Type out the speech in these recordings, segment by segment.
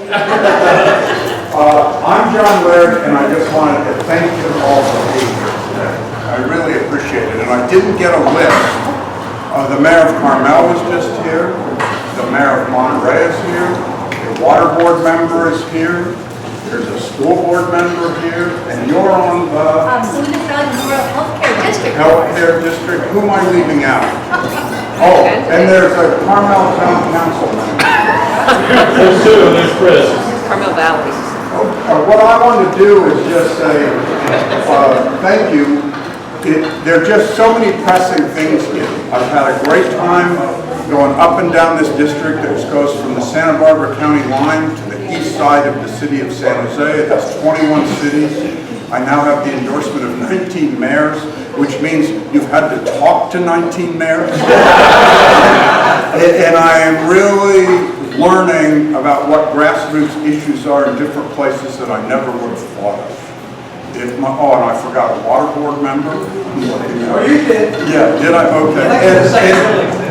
I'm John Laird, and I just wanted to thank you all for being here today. I really appreciate it. And I didn't get a list. The mayor of Carmel was just here. The mayor of Monterey is here. The water board member is here. There's a school board member here. And you're on the Healthcare District. Who am I leaving out? Oh, and there's a Carmel Town Council member. There's two, and there's Chris. Carmel Valley. What I want to do is just say thank you. There are just so many pressing things here. I've had a great time going up and down this district that goes from the Santa Barbara County line to the east side of the city of San Jose. It has 21 cities. I now have the endorsement of 19 mayors, which means you've had to talk to 19 mayors. And I am really learning about what grassroots issues are in different places that I never would have thought of. And I forgot a water board member. Oh, you did? Yeah, did I? Okay.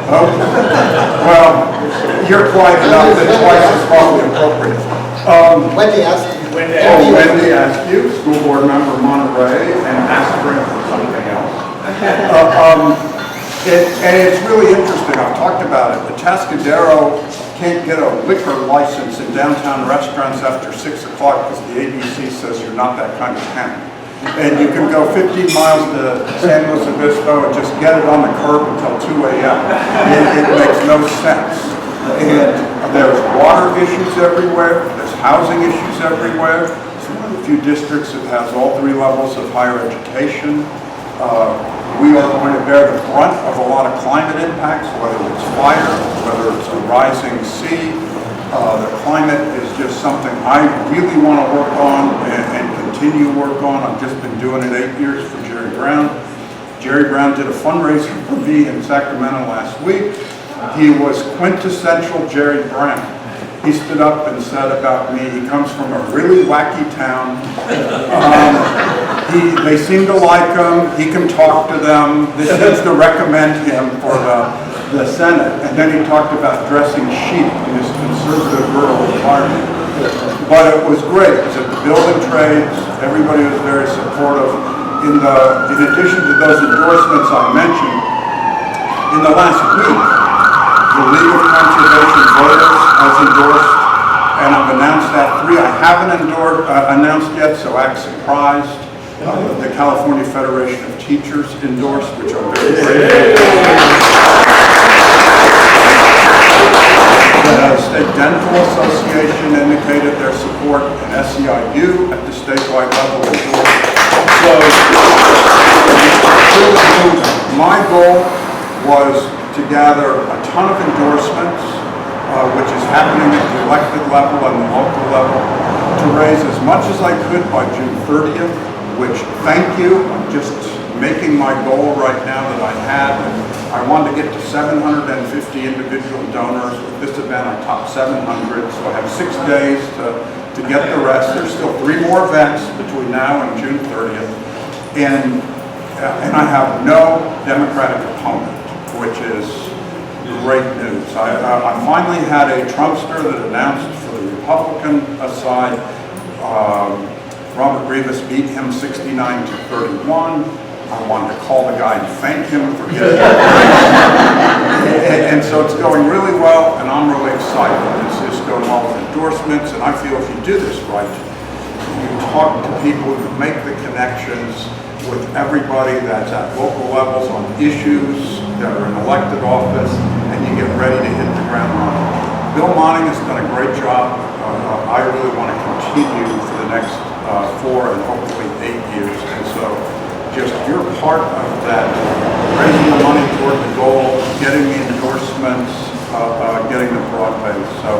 Okay. Well, you're quiet enough that twice is probably appropriate. Wendy asked you. Wendy asked you, school board member Monterey, and aspirin for something else. And it's really interesting. I've talked about it. The Tascadero can't get a liquor license in downtown restaurants after 6 o'clock because the ABC says you're not that kind of town. And you can go 15 miles to San Luis Obispo and just get it on the curb until 2 a.m. It makes no sense. And there's water issues everywhere. There's housing issues everywhere. It's one of the few districts that has all 3 levels of higher education. We are going to bear the brunt of a lot of climate impacts, whether it's fire, whether it's a rising sea. The climate is just something I really want to work on and continue to work on. I've just been doing it 8 years for Jerry Brown. Jerry Brown did a fundraiser for me in Sacramento last week. He was quintessential Jerry Brown. He stood up and said about me, he comes from a really wacky town. They seem to like him. He can talk to them. This seems to recommend him for the Senate. And then he talked about dressing chic in his conservative rural environment. But it was great. It was at the building trades. Everybody was very supportive. In addition to those endorsements I mentioned, in the last week, the League of Conservation Voters has endorsed, and I've announced that 3. I haven't announced yet, so act surprised. The California Federation of Teachers endorsed, which I'm very grateful for. The State Dental Association indicated their support, and SEIU at the statewide level endorsed. So, my goal was to gather a ton of endorsements, which is happening at the elected level and the local level, to raise as much as I could by June 30th, which, thank you, I'm just making my goal right now that I had. I wanted to get to 750 individual donors. With this event, I topped 700, so I have 6 days to get the rest. There's still 3 more events between now and June 30th, and I have no Democratic opponent, which is great news. I finally had a Trumpster that announced for the Republican side. Robert Rivas beat him 69-31. I wanted to call the guy and thank him for getting it. And so it's going really well, and I'm really excited. It's just going well with endorsements, and I feel if you do this right, you talk to people, you make the connections with everybody that's at local levels on issues that are in elected office, and you get ready to hit the ground running. Bill Monning has done a great job. I really want to continue for the next 4 and hopefully 8 years. And so just you're part of that, raising the money toward the goal, getting the endorsements, getting the broad base. So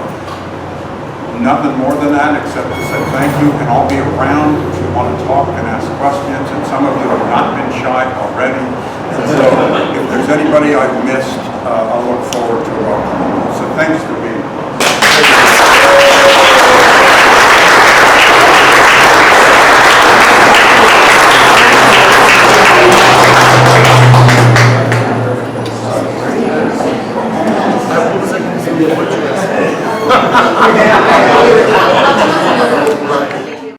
nothing more than that except to say thank you, and I'll be around if you want to talk and ask questions, and some of you have not been shy already. And so if there's anybody I've missed, I'll look forward to welcoming you. So thanks for being here.